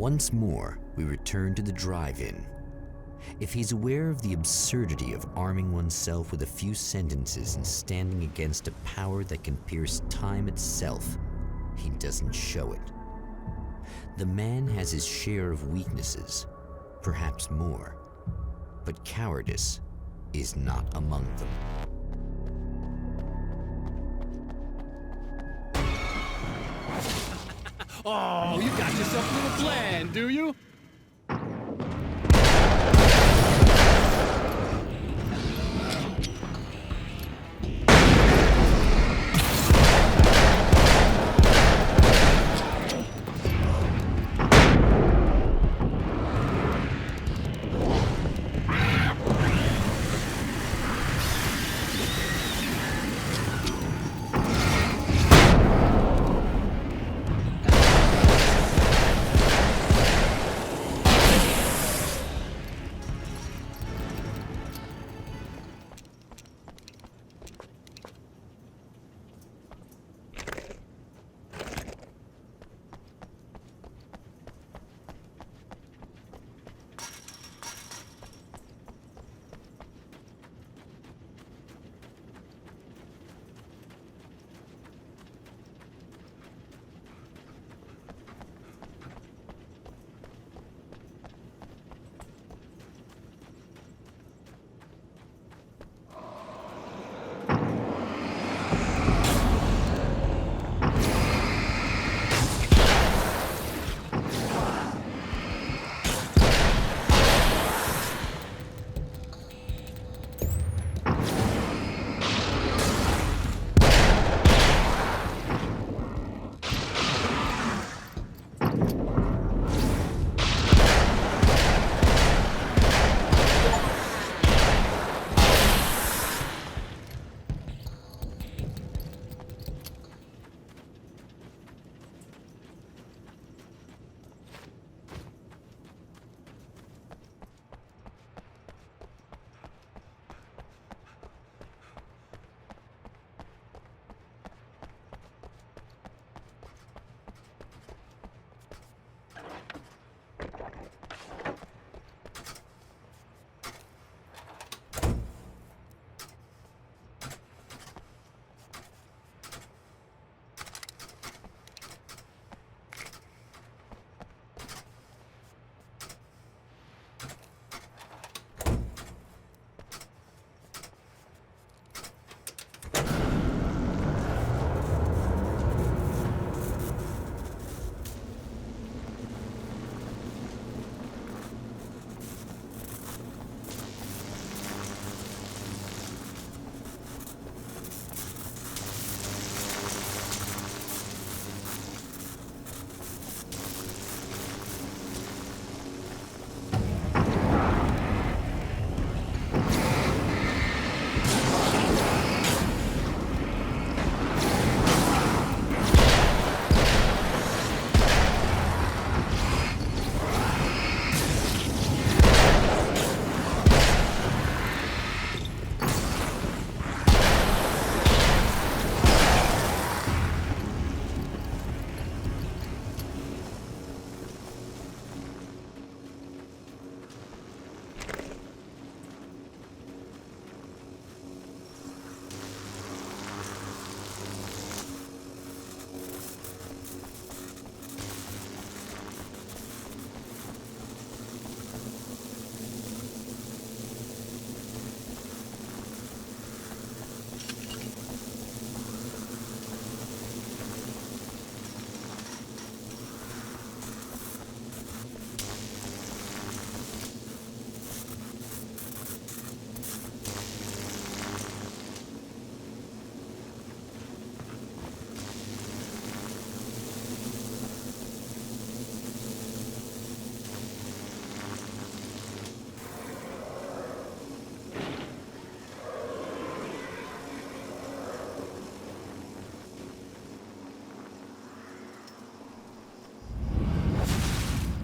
Once more, we return to the drive-in. If he's aware of the absurdity of arming oneself with a few sentences and standing against a power that can pierce time itself, he doesn't show it. The man has his share of weaknesses, perhaps more, but cowardice is not among them. Oh, you got yourself a little plan, do you?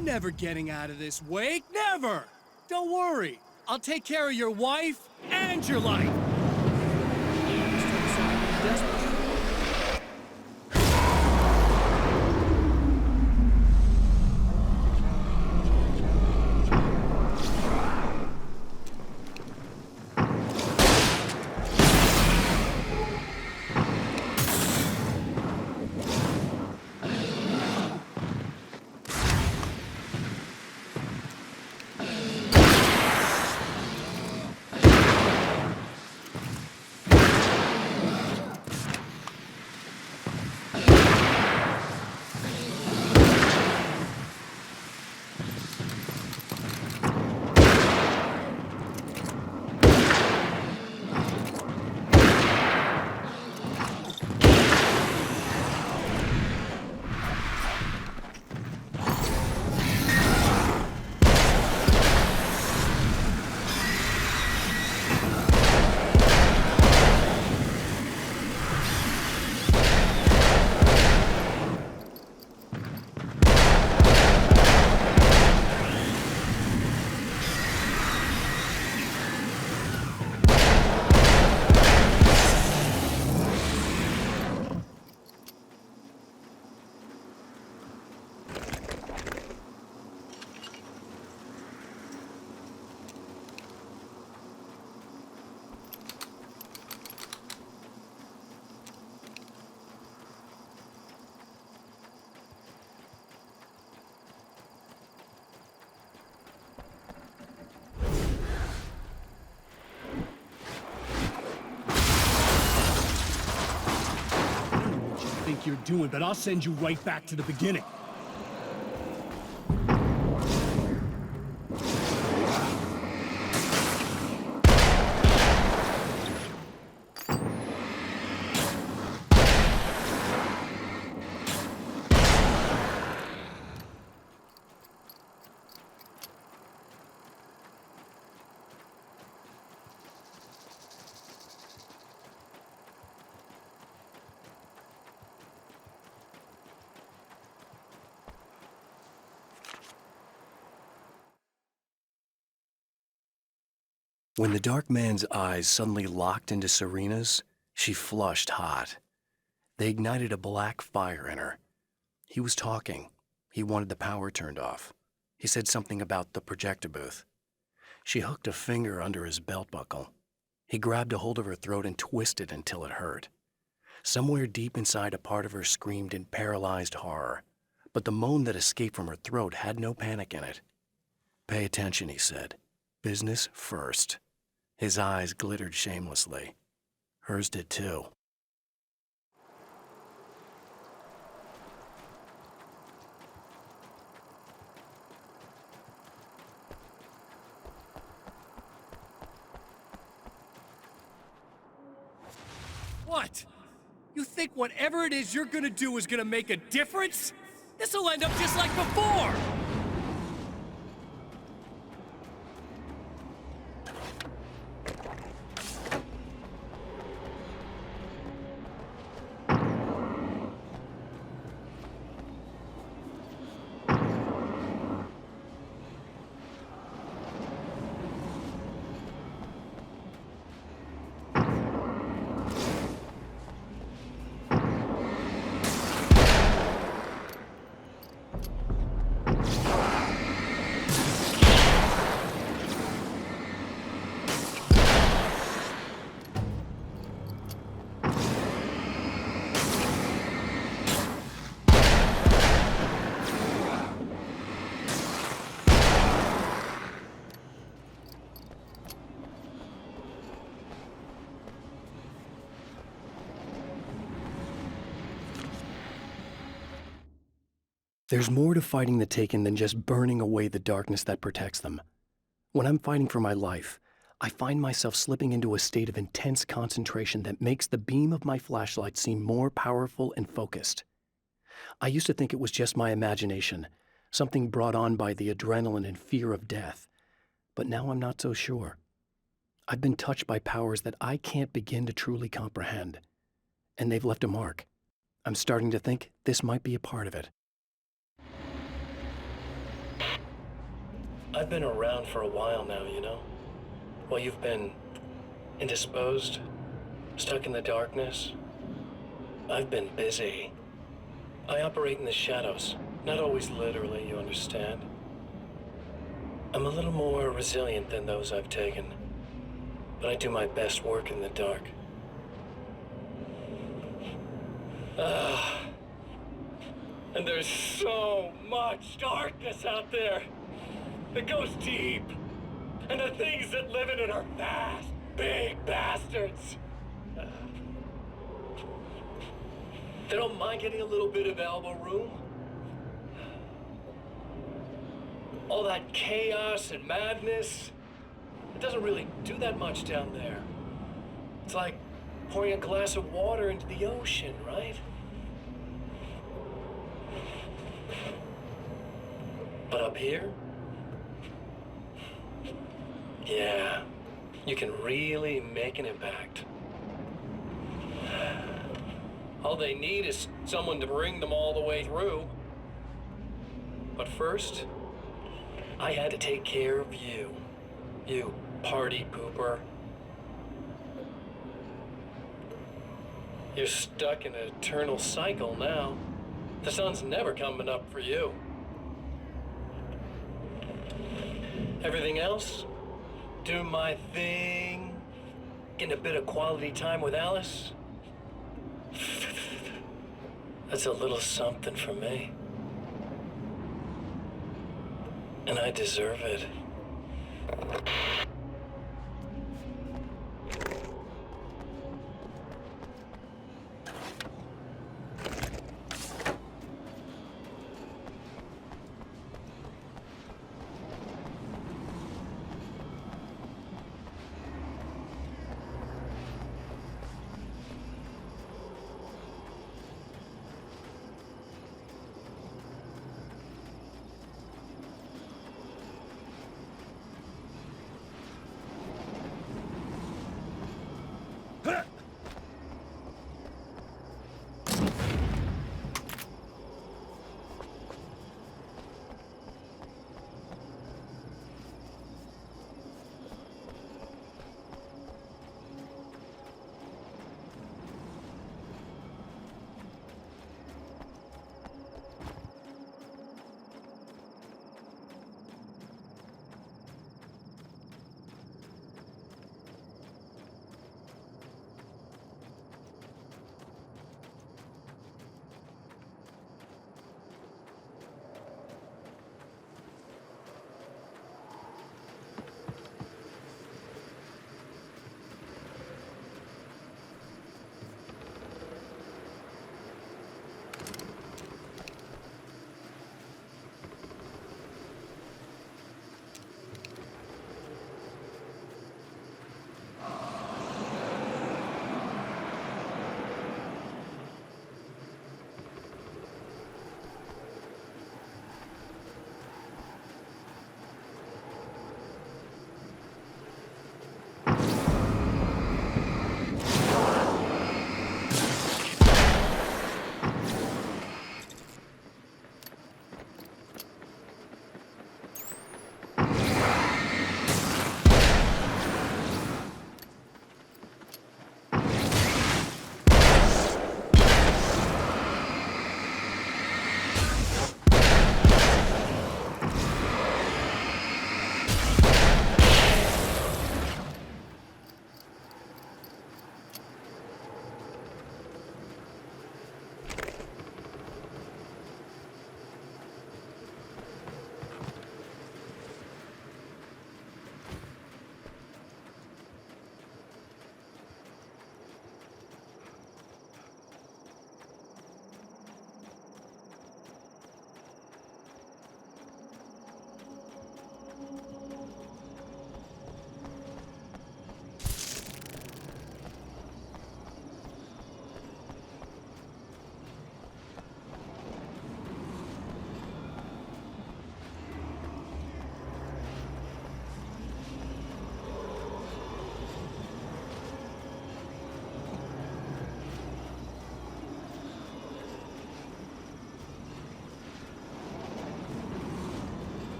Never getting out of this wake, never! Don't worry, I'll take care of your wife and your life! you're doing, but I'll send you right back to the beginning. When the dark man's eyes suddenly locked into Serena's, she flushed hot. They ignited a black fire in her. He was talking. He wanted the power turned off. He said something about the projector booth. She hooked a finger under his belt buckle. He grabbed a hold of her throat and twisted until it hurt. Somewhere deep inside, a part of her screamed in paralyzed horror, but the moan that escaped from her throat had no panic in it. "Pay attention," he said. "Business first." His eyes glittered shamelessly. Hers did too. What? You think whatever it is you're gonna do is gonna make a difference? This'll end up just like before! There's more to fighting the Taken than just burning away the darkness that protects them. When I'm fighting for my life, I find myself slipping into a state of intense concentration that makes the beam of my flashlight seem more powerful and focused. I used to think it was just my imagination, something brought on by the adrenaline and fear of death, but now I'm not so sure. I've been touched by powers that I can't begin to truly comprehend, and they've left a mark. I'm starting to think this might be a part of it. I've been around for a while now, you know? While you've been indisposed, stuck in the darkness, I've been busy. I operate in the shadows, not always literally, you understand? I'm a little more resilient than those I've taken, but I do my best work in the dark. And there's so much darkness out there that goes deep, and the things that live in it are vast, big bastards. They don't mind getting a little bit of elbow room. All that chaos and madness, it doesn't really do that much down there. It's like pouring a glass of water into the ocean, right? But up here, yeah, you can really make an impact. All they need is someone to bring them all the way through. But first, I had to take care of you. You party pooper. You're stuck in an eternal cycle now. The sun's never coming up for you. Everything else? Do my thing, getting a bit of quality time with Alice. That's a little something for me. And I deserve it.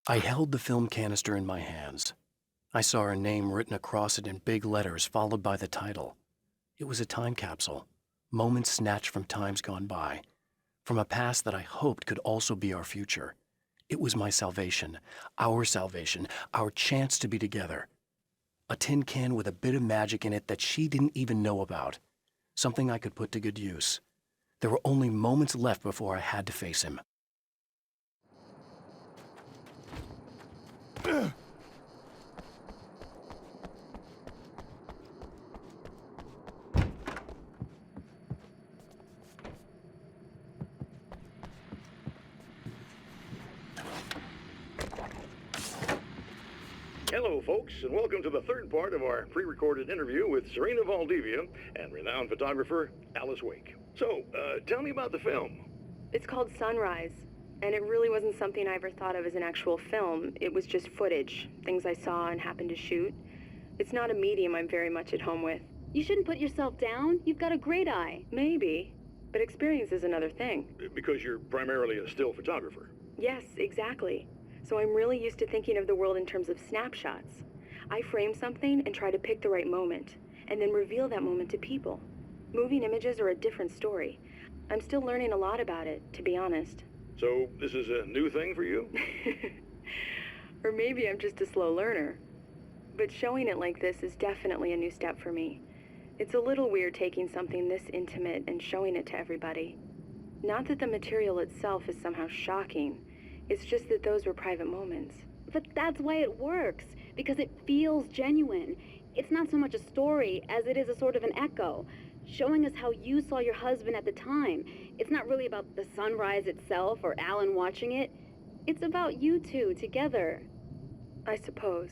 I held the film canister in my hands. I saw her name written across it in big letters, followed by the title. It was a time capsule, moments snatched from times gone by, from a past that I hoped could also be our future. It was my salvation, our chance to be together. A tin can with a bit of magic in it that she didn't even know about, something I could put to good use. There were only moments left before I had to face him. Hello, folks, and welcome to the third part of our pre-recorded interview with Serena Valdivia and renowned photographer Alice Wake. So, tell me about the film. It's called Sunrise, and it really wasn't something I ever thought of as an actual film. It was just footage, things I saw and happened to shoot. It's not a medium I'm very much at home with. You shouldn't put yourself down. You've got a great eye. Maybe, but experience is another thing. Because you're primarily a still photographer. Yes, exactly. So I'm really used to thinking of the world in terms of snapshots. I frame something and try to pick the right moment, and then reveal that moment to people. Moving images are a different story. I'm still learning a lot about it, to be honest. So, this is a new thing for you? Or maybe I'm just a slow learner. But showing it like this is definitely a new step for me. It's a little weird taking something this intimate and showing it to everybody. Not that the material itself is somehow shocking. It's just that those were private moments. But that's why it works, because it feels genuine. It's not so much a story as it is a sort of an echo, showing us how you saw your husband at the time. It's not really about the sunrise itself or Alan watching it. It's about you two together. I suppose.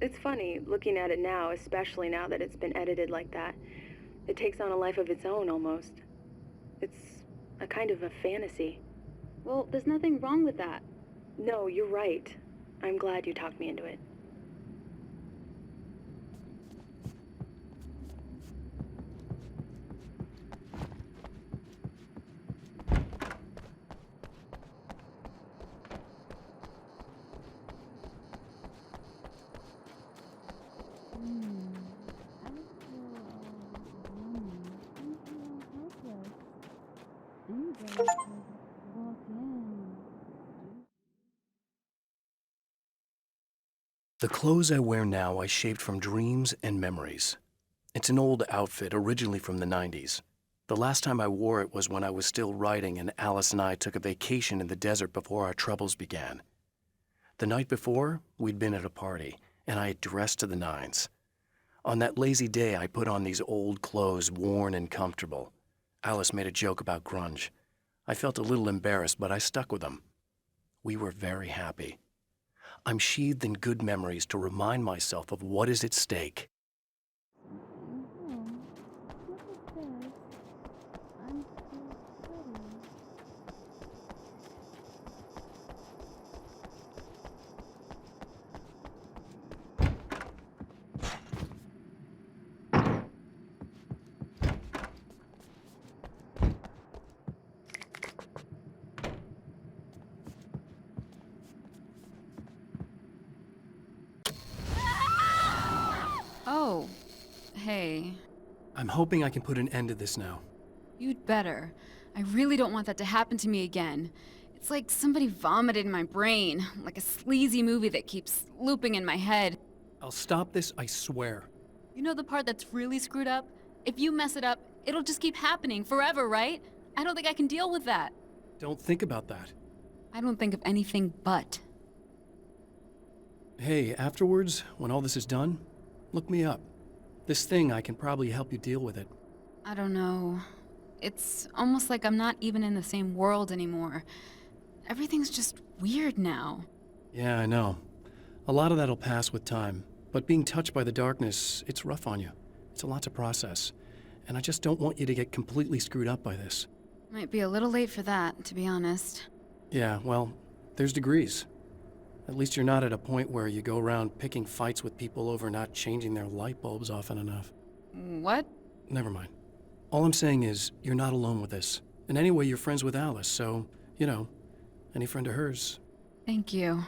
It's funny, looking at it now, especially now that it's been edited like that. It takes on a life of its own, almost. It's a kind of a fantasy. Well, there's nothing wrong with that. No, you're right. I'm glad you talked me into it. The clothes I wear now I shaped from dreams and memories. It's an old outfit, originally from the 90s. The last time I wore it was when I was still writing and Alice and I took a vacation in the desert before our troubles began. The night before, we'd been at a party, and I had dressed to the nines. On that lazy day, I put on these old clothes, worn and comfortable. Alice made a joke about grunge. I felt a little embarrassed, but I stuck with them. We were very happy. I'm sheathed in good memories to remind myself of what is at stake. Oh, hey. I'm hoping I can put an end to this now. You'd better. I really don't want that to happen to me again. It's like somebody vomited in my brain, like a sleazy movie that keeps looping in my head. I'll stop this, I swear. You know the part that's really screwed up? If you mess it up, it'll just keep happening forever, right? I don't think I can deal with that. Don't think about that. I don't think of anything but. Hey, afterwards, when all this is done, look me up. This thing, I can probably help you deal with it. I don't know. It's almost like I'm not even in the same world anymore. Everything's just weird now. Yeah, I know. A lot of that'll pass with time. But being touched by the darkness, it's rough on you. It's a lot to process. And I just don't want you to get completely screwed up by this. Might be a little late for that, to be honest. Yeah, well, there's degrees. At least you're not at a point where you go around picking fights with people over not changing their light bulbs often enough. What? Never mind. All I'm saying is, you're not alone with this. And anyway, you're friends with Alice, so, you know, any friend of hers. Thank you.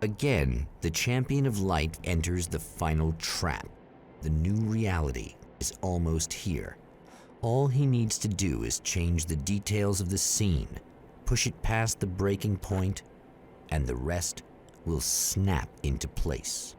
Again, the champion of light enters the final trap. The new reality is almost here. All he needs to do is change the details of the scene, push it past the breaking point, and the rest will snap into place.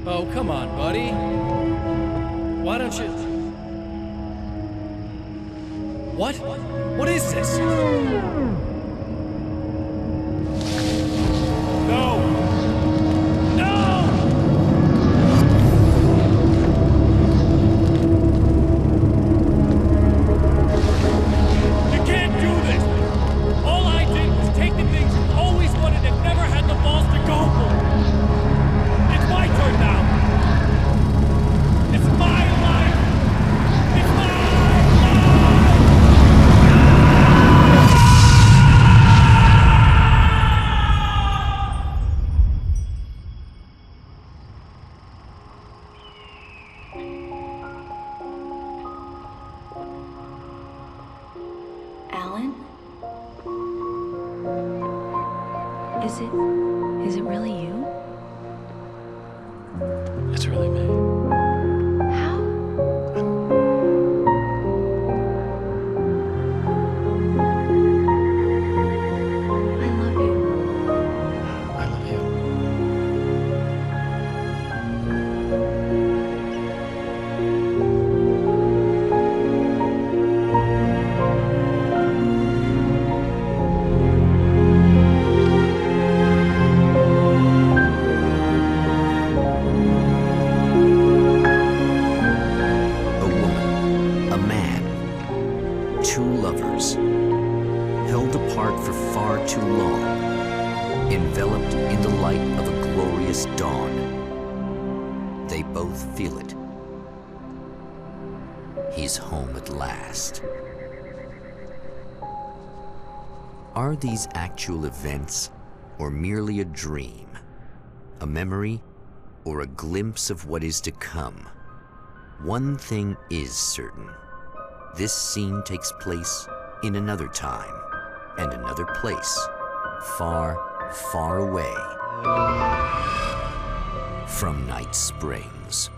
Oh, come on, buddy. Why don't you... What? What is this? No! No! You can't do this! All I did was take the things you always wanted and never had the balls to go for. It's my turn now. It's my life. It's my life. Alan? Is it really you? It's really me. How? I love you. I love you. A woman, a man, two lovers, held apart for far too long, enveloped in the light of a glorious dawn. They both feel it. He's home at last. Are these actual events, or merely a dream? A memory, or a glimpse of what is to come? One thing is certain. This scene takes place in another time and another place, far, far away from Night Springs.